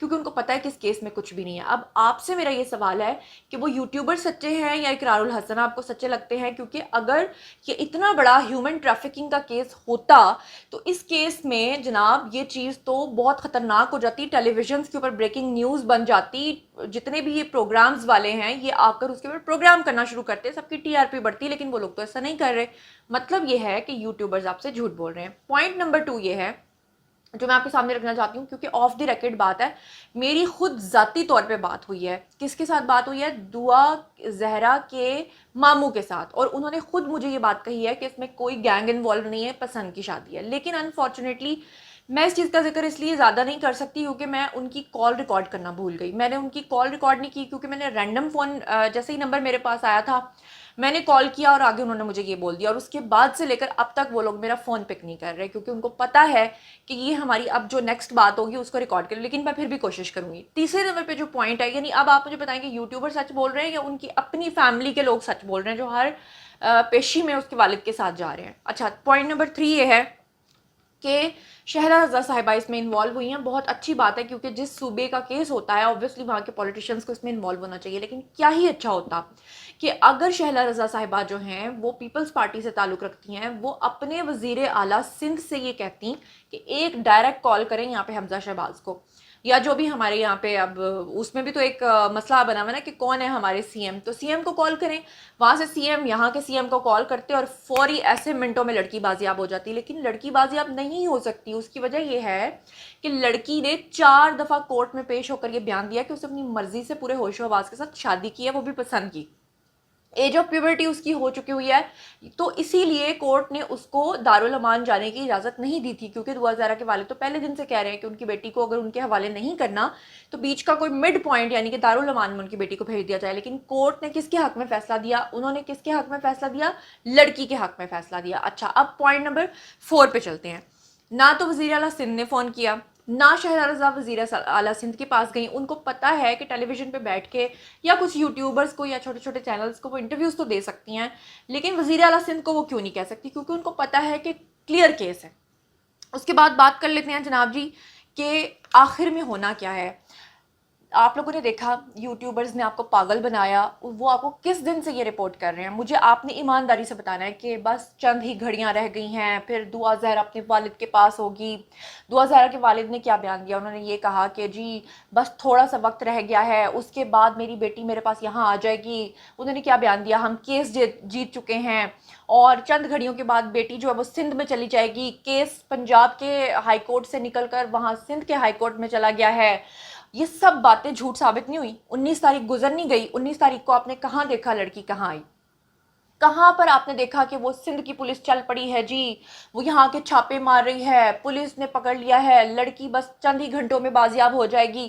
کیونکہ ان کو پتہ ہے کہ اس کیس میں کچھ بھی نہیں ہے. اب آپ سے میرا یہ سوال ہے کہ وہ یوٹیوبر سچے ہیں یا اقرار الحسن آپ کو سچے لگتے ہیں؟ کیونکہ اگر یہ اتنا بڑا ہیومن ٹریفکنگ کا کیس ہوتا تو اس کیس میں جناب یہ چیز تو بہت خطرناک ہو جاتی. ٹیلی ویژنس کے اوپر بریکنگ نیوز بن جاتی. جتنے بھی یہ پروگرامز والے ہیں یہ آ کر اس کے اوپر پروگرام کرنا شروع کرتے, سب کی ٹی آر پی بڑھتی. لیکن وہ لوگ تو ایسا نہیں کر رہے. مطلب یہ ہے کہ یوٹیوبرز آپ سے جھوٹ بول رہے ہیں. پوائنٹ نمبر 2 یہ ہے جو میں آپ کے سامنے رکھنا چاہتی ہوں, کیونکہ آف دی ریکارڈ بات ہے, میری خود ذاتی طور پہ بات ہوئی ہے. کس کے ساتھ بات ہوئی ہے؟ دعا زہرا کے ماموں کے ساتھ, اور انہوں نے خود مجھے یہ بات کہی ہے کہ اس میں کوئی گینگ انوالو نہیں ہے, پسند کی شادی ہے. لیکن انفارچونیٹلی میں اس چیز کا ذکر اس لیے زیادہ نہیں کر سکتی کیونکہ میں ان کی کال ریکارڈ کرنا بھول گئی. میں نے ان کی کال ریکارڈ نہیں کی کیونکہ میں نے رینڈم فون, جیسے ہی نمبر میرے پاس آیا تھا میں نے کال کیا اور آگے انہوں نے مجھے یہ بول دیا, اور اس کے بعد سے لے کر اب تک وہ لوگ میرا فون پک نہیں کر رہے کیونکہ ان کو پتہ ہے کہ یہ ہماری اب جو نیکسٹ بات ہوگی اس کو ریکارڈ کریں. لیکن میں پھر بھی کوشش کروں گی. تیسرے نمبر پہ جو پوائنٹ ہے, یعنی اب آپ مجھے بتائیں کہ یوٹیوبر سچ بول رہے ہیں یا ان کی اپنی فیملی کے لوگ سچ بول رہے ہیں جو ہر پیشی میں اس کے والد کے ساتھ جا رہے ہیں. اچھا, پوائنٹ نمبر 3 یہ ہے کہ شہلا رضا صاحبہ اس میں انوالو ہوئی ہیں. بہت اچھی بات ہے کیونکہ جس صوبے کا کیس ہوتا ہے اوبویسلی وہاں کے پولیٹیشینس کو اس میں انوالو ہونا چاہیے. لیکن کیا ہی اچھا ہوتا کہ اگر شہلا رضا صاحبہ جو ہیں وہ پیپلز پارٹی سے تعلق رکھتی ہیں, وہ اپنے وزیر اعلیٰ سندھ سے یہ کہتی کہ ایک ڈائریکٹ کال کریں یہاں پہ حمزہ شہباز کو, یا جو بھی ہمارے یہاں پہ اب اس میں بھی تو ایک مسئلہ بنا ہوا نا کہ کون ہے ہمارے سی ایم, تو سی ایم کو کال کریں. وہاں سے سی ایم یہاں کے سی ایم کو کال کرتے اور فوری ایسے منٹوں میں لڑکی بازیاب ہو جاتی. لیکن لڑکی بازیاب نہیں ہو سکتی. اس کی وجہ یہ ہے کہ لڑکی نے 4 دفعہ کورٹ میں پیش ہو کر یہ بیان دیا کہ اسے اپنی مرضی سے پورے ہوش و حواس کے ساتھ شادی کی ہے, وہ بھی پسند کی. ایج آف پیورٹی اس کی ہو چکی ہوئی ہے, تو اسی لیے کورٹ نے اس کو دارالامان جانے کی اجازت نہیں دی تھی. کیونکہ دعا زہرا کے والد تو پہلے دن سے کہہ رہے ہیں کہ ان کی بیٹی کو اگر ان کے حوالے نہیں کرنا تو بیچ کا کوئی مڈ پوائنٹ یعنی کہ دارالامان میں ان کی بیٹی کو بھیج دیا جائے. لیکن کورٹ نے کس کے حق میں فیصلہ دیا؟ انہوں نے کس کے حق میں فیصلہ دیا؟ لڑکی کے حق میں فیصلہ دیا. اچھا, اب پوائنٹ نمبر 4 پہ چلتے ہیں. نہ تو وزیر اعلیٰ سندھ نے فون کیا, نہ شہلا رضا وزیر اعلیٰ سندھ کے پاس گئیں. ان کو پتہ ہے کہ ٹیلی ویژن پہ بیٹھ کے یا کچھ یوٹیوبرز کو یا چھوٹے چھوٹے چینلز کو وہ انٹرویوز تو دے سکتی ہیں, لیکن وزیر اعلیٰ سندھ کو وہ کیوں نہیں کہہ سکتی؟ کیونکہ ان کو پتہ ہے کہ کلیئر کیس ہے. اس کے بعد بات کر لیتے ہیں جناب جی کہ آخر میں ہونا کیا ہے. آپ لوگوں نے دیکھا یوٹیوبرز نے آپ کو پاگل بنایا, وہ آپ کو کس دن سے یہ رپورٹ کر رہے ہیں. مجھے آپ نے ایمانداری سے بتانا ہے کہ بس چند ہی گھڑیاں رہ گئی ہیں, پھر دعا زہرا اپنے والد کے پاس ہوگی. دعا زہرا کے والد نے کیا بیان دیا؟ انہوں نے یہ کہا کہ جی بس تھوڑا سا وقت رہ گیا ہے, اس کے بعد میری بیٹی میرے پاس یہاں آ جائے گی. انہوں نے کیا بیان دیا؟ ہم کیس جیت چکے ہیں اور چند گھڑیوں کے بعد بیٹی جو ہے وہ سندھ میں چلی جائے گی. کیس پنجاب کے ہائی کورٹ سے نکل کر وہاں سندھ کے ہائی کورٹ میں چلا گیا ہے. یہ سب باتیں جھوٹ ثابت نہیں ہوئی. 19 تاریخ گزر نہیں گئی, 19 تاریخ کو آپ نے کہاں دیکھا لڑکی کہاں آئی؟ کہاں پر آپ نے دیکھا کہ وہ سندھ کی پولیس چل پڑی ہے جی, وہ یہاں کے چھاپے مار رہی ہے, پولیس نے پکڑ لیا ہے, لڑکی بس چند ہی گھنٹوں میں بازیاب ہو جائے گی؟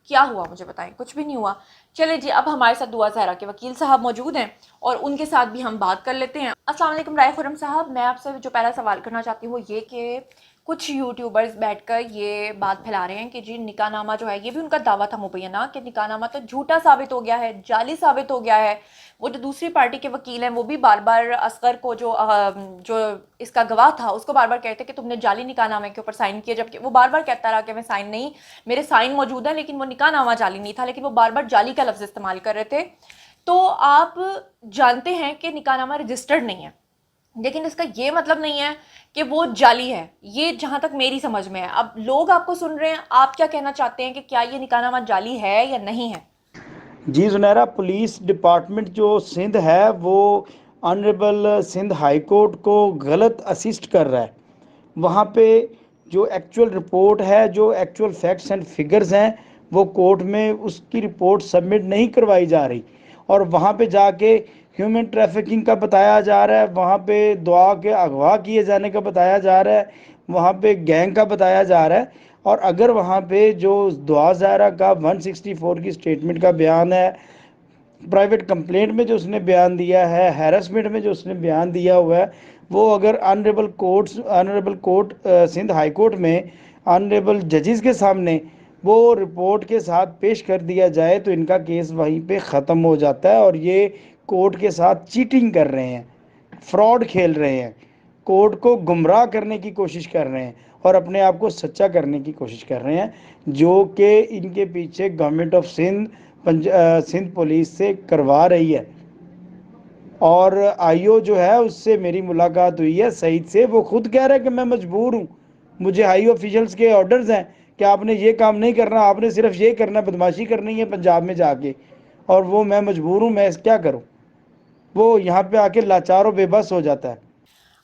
کیا ہوا مجھے بتائیں. کچھ بھی نہیں ہوا. چلے جی, اب ہمارے ساتھ دعا زہرا کے وکیل صاحب موجود ہیں اور ان کے ساتھ بھی ہم بات کر لیتے ہیں. السلام علیکم رائے خرم صاحب. میں آپ سے جو پہلا سوال کرنا چاہتی ہوں وہ یہ کہ کچھ یوٹیوبرز بیٹھ کر یہ بات پھیلا رہے ہیں کہ جی نکاح نامہ جو ہے, یہ بھی ان کا دعویٰ تھا مبینہ کہ نکاح نامہ تو جھوٹا ثابت ہو گیا ہے, جعلی ثابت ہو گیا ہے. وہ جو دوسری پارٹی کے وکیل ہیں وہ بھی بار بار اصغر کو جو اس کا گواہ تھا اس کو بار بار کہتے کہ تم نے جعلی نکاح نامے کے اوپر سائن کیا, جبکہ وہ بار بار کہتا رہا کہ میں سائن نہیں, میرے سائن موجود ہیں لیکن وہ نکاح نامہ جعلی نہیں تھا. لیکن وہ بار بار جعلی کا لفظ استعمال کر رہے تھے. تو آپ جانتے ہیں کہ نکاح نامہ رجسٹرڈ نہیں ہے, لیکن اس کا یہ مطلب نہیں ہے کہ وہ جعلی ہے. یہ جہاں تک میری سمجھ میں ہے. اب لوگ آپ کو سن رہے ہیں, آپ کیا کہنا چاہتے ہیں کہ کیا یہ نکاح نامہ جعلی ہے یا نہیں ہے؟ جی زنیرہ, پولیس ڈپارٹمنٹ جو سندھ ہے وہ آنریبل سندھ ہائی کورٹ کو غلط اسسٹ کر رہا ہے. وہاں پہ جو ایکچول رپورٹ ہے, جو ایکچول فیکٹس اینڈ فگرز ہیں, وہ کورٹ میں اس کی رپورٹ سبمٹ نہیں کروائی جا رہی, اور وہاں پہ جا کے ہیومن ٹریفکنگ کا بتایا جا رہا ہے, وہاں پہ دعا کے اغوا کیے جانے کا بتایا جا رہا ہے, وہاں پہ گینگ کا بتایا جا رہا ہے. اور اگر وہاں پہ جو دعا زہرا کا 164 کی سٹیٹمنٹ کا بیان ہے, پرائیویٹ کمپلینٹ میں جو اس نے بیان دیا ہے, ہیرسمنٹ میں جو اس نے بیان دیا ہوا ہے, وہ اگر honourable court Sindh high court میں آنریبل ججز کے سامنے وہ رپورٹ کے ساتھ پیش کر دیا جائے تو ان کا کیس وہیں پہ ختم ہو جاتا ہے. اور یہ کورٹ کے ساتھ چیٹنگ کر رہے ہیں, فراڈ کھیل رہے ہیں, کورٹ کو گمراہ کرنے کی کوشش کر رہے ہیں. اور اپنے آپ کو سچا کرنے کی کوشش کر رہے ہیں، جو کہ ان کے پیچھے گورنمنٹ آف سندھ پولیس سے کروا رہی ہے۔ اور آئی او جو ہے اس سے میری ملاقات ہوئی ہے سعید سے، وہ خود کہہ رہا ہے کہ میں مجبور ہوں، مجھے آئی او آفیشلز کے آرڈرز ہیں کہ آپ نے یہ کام نہیں کرنا، آپ نے صرف یہ کرنا، بدماشی کرنی ہے پنجاب میں جا کے، اور وہ میں مجبور ہوں، میں کیا کروں۔ وہ یہاں پہ آ کے لاچار و بے بس ہو جاتا ہے۔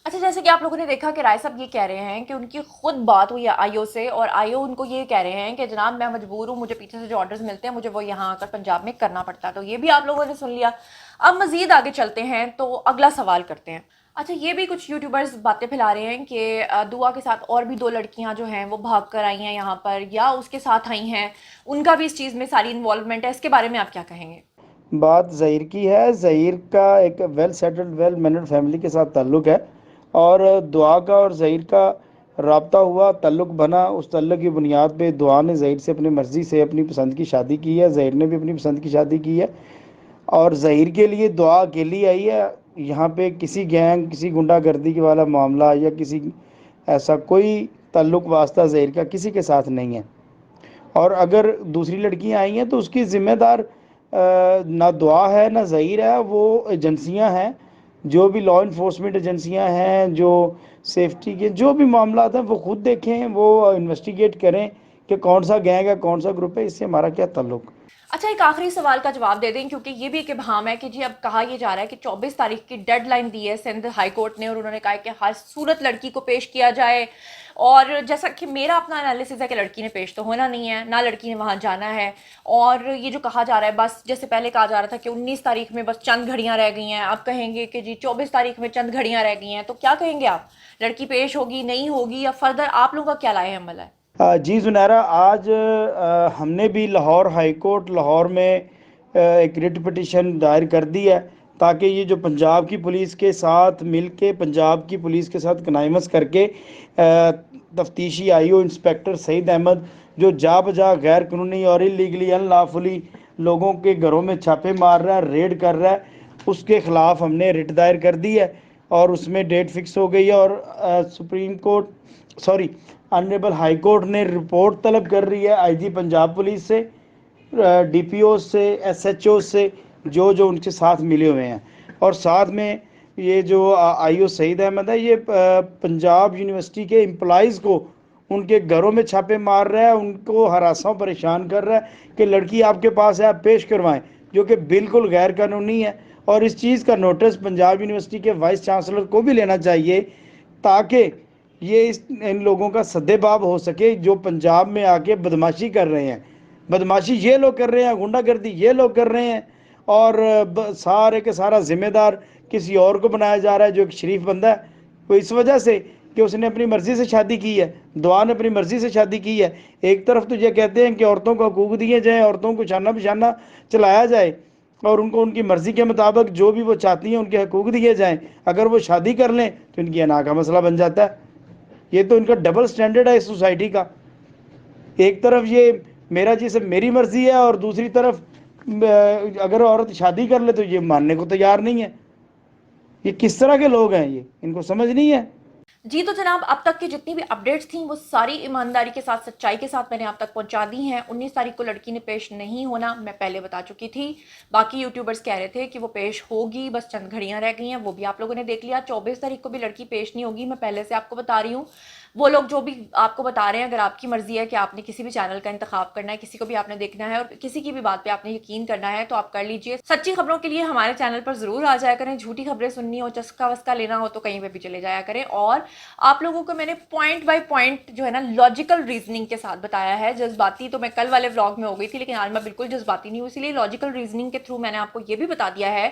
اچھا، جیسے کہ آپ لوگوں نے دیکھا کہ رائے صاحب یہ کہہ رہے ہیں کہ ان کی خود بات ہوئی ہے آئی او سے، اور آئی او ان کو یہ کہہ رہے ہیں کہ جناب میں مجبور ہوں، مجھے پیچھے سے جو آرڈرز ملتے ہیں مجھے وہ یہاں آ کر پنجاب میں کرنا پڑتا ہے۔ تو یہ بھی آپ لوگوں نے سن لیا۔ اب مزید آگے چلتے ہیں تو اگلا سوال کرتے ہیں۔ اچھا، یہ بھی کچھ یوٹیوبرز باتیں پھیلا رہے ہیں کہ دعا کے ساتھ اور بھی 2 لڑکیاں جو ہیں وہ بھاگ کر آئی ہیں یہاں پر، یا اس کے ساتھ آئی ہیں، ان کا بھی اس چیز میں ساری انوالومنٹ ہے۔ اس کے بارے میں آپ کیا کہیں گے؟ بات ظہیر کی ہے، ظہیر کا ایک well settled well mannered family کے ساتھ تعلق ہے، اور دعا کا اور ظہیر کا رابطہ ہوا، تعلق بنا، اس تعلق کی بنیاد پہ دعا نے ظہیر سے اپنی مرضی سے اپنی پسند کی شادی کی ہے، ظہیر نے بھی اپنی پسند کی شادی کی ہے، اور ظہیر کے لیے دعا اکیلی آئی ہے۔ یہاں پہ کسی گینگ، کسی گنڈا گردی والا معاملہ یا کسی ایسا کوئی تعلق واسطہ ظہیر کا کسی کے ساتھ نہیں ہے۔ اور اگر دوسری لڑکیاں آئی ہیں تو اس کی ذمہ دار نہ دعا ہے نہ ظہیر ہے، وہ ایجنسیاں ہیں، جو بھی لا انفورسمنٹ ایجنسیاں ہیں، جو سیفٹی کے جو بھی معاملات ہیں وہ خود دیکھیں، وہ انویسٹیگیٹ کریں کہ کون سا گینگ ہے، کون سا گروپ ہے، اس سے ہمارا کیا تعلق۔ اچھا، ایک آخری سوال کا جواب دے دیں، کیونکہ یہ بھی ایک ابہام ہے کہ جی اب کہا یہ جا رہا ہے کہ 24 تاریخ کی ڈیڈ لائن دی ہے سندھ ہائی کورٹ نے، اور انہوں نے کہا کہ ہر صورت لڑکی کو پیش کیا جائے، اور جیسا کہ میرا اپنا انالیسس ہے کہ لڑکی نے پیش تو ہونا نہیں ہے، نہ لڑکی نے وہاں جانا ہے، اور یہ جو کہا جا رہا ہے بس جیسے پہلے کہا جا رہا تھا کہ 19 تاریخ میں بس چند گھڑیاں رہ گئی ہیں، اب کہیں گے کہ جی 24 تاریخ میں چند گھڑیاں رہ گئی ہیں، تو کیا کہیں گے آپ؟ لڑکی پیش ہوگی نہیں ہوگی، یا فردر آپ لوگوں کا کیا رائے عمل ہے؟ جی زنیرہ، آج ہم نے بھی لاہور ہائی کورٹ لاہور میں ایک ریٹ پٹیشن دائر کر دی ہے، تاکہ یہ جو پنجاب کی پولیس کے ساتھ مل کے، پنجاب کی پولیس کے ساتھ کنائمس کر کے، تفتیشی آئی او انسپیکٹر سعید احمد جو جا بجا غیر قانونی اور انلیگلی ان لافلی لوگوں کے گھروں میں چھاپے مار رہا ہے، ریڈ کر رہا ہے، اس کے خلاف ہم نے ریٹ دائر کر دی ہے، اور اس میں ڈیٹ فکس ہو گئی ہے، اور supreme court honourable high court نے رپورٹ طلب کر رہی ہے آئی جی پنجاب پولیس سے، ڈی پی او سے، ایس ایچ او سے، جو ان کے ساتھ ملے ہوئے ہیں، اور ساتھ میں یہ جو آئی او سعید احمد ہے، یہ پنجاب یونیورسٹی کے امپلائیز کو ان کے گھروں میں چھاپے مار رہا ہے، ان کو ہراساں پریشان کر رہا ہے کہ لڑکی آپ کے پاس ہے آپ پیش کروائیں، جو کہ بالکل غیر قانونی ہے، اور اس چیز کا نوٹس پنجاب یونیورسٹی کے وائس چانسلر کو بھی لینا چاہیے، تاکہ یہ ان لوگوں کا سدباب ہو سکے جو پنجاب میں آ کے بدماشی کر رہے ہیں۔ بدماشی یہ لوگ کر رہے ہیں، غنڈہ گردی یہ لوگ کر رہے ہیں، اور سارے کے سارا ذمہ دار کسی اور کو بنایا جا رہا ہے جو ایک شریف بندہ ہے، وہ اس وجہ سے کہ اس نے اپنی مرضی سے شادی کی ہے، دعا نے اپنی مرضی سے شادی کی ہے۔ ایک طرف تو یہ کہتے ہیں کہ عورتوں کو حقوق دیے جائیں، عورتوں کو شانہ بشانہ چلایا جائے، اور ان کو ان کی مرضی کے مطابق جو بھی وہ چاہتی ہیں ان کے حقوق دیے جائیں، اگر وہ شادی کر لیں تو ان کی انا کا مسئلہ بن جاتا ہے۔ یہ تو ان کا ڈبل سٹینڈرڈ ہے اس سوسائٹی کا، ایک طرف یہ میرا جیسے میری مرضی ہے، اور دوسری طرف اگر عورت شادی کر لے تو یہ ماننے کو تیار نہیں ہے۔ یہ کس طرح کے لوگ ہیں، یہ ان کو سمجھ نہیں ہے۔ جی تو جناب، اب تک کی جتنی بھی اپڈیٹس تھیں وہ ساری ایمانداری کے ساتھ، سچائی کے ساتھ میں نے آپ تک پہنچا دی ہیں۔ 19 تاریخ کو لڑکی نے پیش نہیں ہونا، میں پہلے بتا چکی تھی۔ باقی یوٹیوبرز کہہ رہے تھے کہ وہ پیش ہوگی، بس چند گھڑیاں رہ گئی ہیں، وہ بھی آپ لوگوں نے دیکھ لیا۔ 24 تاریخ کو بھی لڑکی پیش نہیں ہوگی، میں پہلے سے آپ کو بتا رہی ہوں۔ وہ لوگ جو بھی آپ کو بتا رہے ہیں، اگر آپ کی مرضی ہے کہ آپ نے کسی بھی چینل کا انتخاب کرنا ہے، کسی کو بھی آپ نے دیکھنا ہے، اور کسی کی بھی بات پہ آپ نے یقین کرنا ہے، تو آپ کر لیجئے۔ سچی خبروں کے لیے ہمارے چینل پر ضرور آ جایا کریں، جھوٹی خبریں سننی ہو، چسکا وسکا لینا ہو تو کہیں پہ بھی چلے جایا کریں۔ اور آپ لوگوں کو میں نے پوائنٹ بائی پوائنٹ جو ہے نا لاجیکل ریزننگ کے ساتھ بتایا ہے۔ جذباتی تو میں کل والے ولاگ میں ہو گئی تھی، لیکن آج میں بالکل جذباتی نہیں ہوں، اسی لیے لاجیکل ریزننگ کے تھرو میں نے آپ کو یہ بھی بتا دیا ہے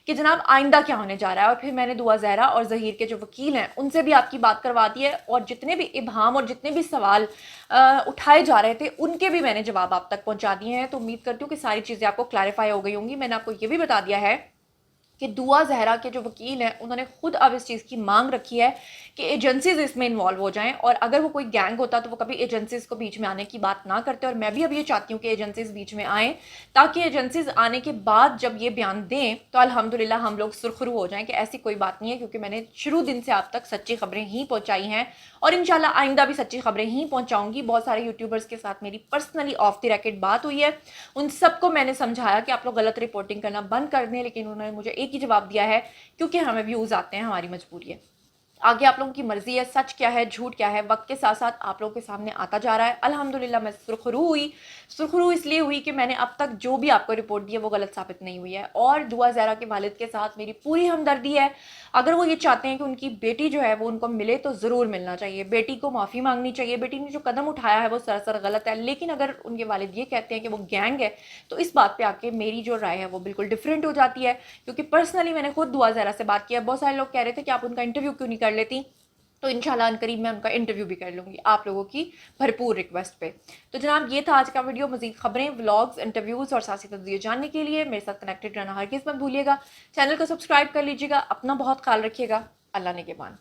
کہ جناب آئندہ کیا ہونے جا رہا ہے۔ اور پھر میں نے دعا زہرا اور ظہیر کے جو وکیل ہیں ان سے بھی آپ کی بات کروا دی ہے، اور جتنے بھی ابہام اور جتنے بھی سوال اٹھائے جا رہے تھے ان کے بھی میں نے جواب آپ تک پہنچا دیے ہیں۔ تو امید کرتی ہوں کہ ساری چیزیں آپ کو کلیریفائی ہو گئی ہوں گی۔ میں نے آپ کو یہ بھی بتا دیا ہے کہ دعا زہرا کے جو وکیل ہیں انہوں نے خود اب اس چیز کی مانگ رکھی ہے کہ ایجنسیز اس میں انوالو ہو جائیں، اور اگر وہ کوئی گینگ ہوتا تو وہ کبھی ایجنسیز کو بیچ میں آنے کی بات نہ کرتے، اور میں بھی اب یہ چاہتی ہوں کہ ایجنسیز بیچ میں آئیں تاکہ ایجنسیز آنے کے بعد جب یہ بیان دیں تو الحمدللہ ہم لوگ سرخرو ہو جائیں کہ ایسی کوئی بات نہیں ہے، کیونکہ میں نے شروع دن سے آپ تک سچی خبریں ہی پہنچائی ہیں اور انشاءاللہ آئندہ بھی سچی خبریں ہی پہنچاؤں گی۔ بہت سارے یوٹیوبرز کے ساتھ میری پرسنلی آف دی ریکٹ بات ہوئی ہے، ان سب کو میں نے سمجھایا کہ آپ لوگ غلط رپورٹنگ کرنا بند کر دیں، لیکن انہوں نے مجھے ایک ہی جواب دیا ہے کیونکہ ہمیں ویوز آتے ہیں، ہماری مجبوری ہے۔ آگے آپ لوگوں کی مرضی ہے، سچ کیا ہے جھوٹ کیا ہے وقت کے ساتھ ساتھ آپ لوگوں کے سامنے آتا جا رہا ہے۔ الحمدللہ میں سرخرو اس لیے ہوئی کہ میں نے اب تک جو بھی آپ کو رپورٹ دی ہے وہ غلط ثابت نہیں ہوئی ہے، اور دعا زہرا کے والد کے ساتھ میری پوری ہمدردی ہے۔ اگر وہ یہ چاہتے ہیں کہ ان کی بیٹی جو ہے وہ ان کو ملے تو ضرور ملنا چاہیے، بیٹی کو معافی مانگنی چاہیے، بیٹی نے جو قدم اٹھایا ہے وہ سراسر غلط ہے، لیکن اگر ان کے والد یہ کہتے ہیں کہ وہ گینگ ہے تو اس بات پہ آ کے میری جو رائے ہے وہ بالکل ڈفرینٹ ہو جاتی ہے، کیونکہ پرسنلی میں نے خود دعا زہرا سے بات کیا۔ بہت سارے لوگ کہہ رہے تھے کہ آپ ان کا انٹرویو کیوں نہیں کر لیتی، تو انشاءاللہ عنقریب میں ان کا انٹرویو بھی کر لوں گی آپ لوگوں کی بھرپور ریکویسٹ پہ۔ تو جناب یہ تھا آج کا ویڈیو۔ مزید خبریں، ولاگز، انٹرویوز اور سیاسی تجزیے جاننے کے لیے میرے ساتھ کنیکٹڈ رہنا ہرگز مت بھولیے گا۔ چینل کو سبسکرائب کر لیجیے گا، اپنا بہت خیال رکھیے گا۔ اللہ نگہبان۔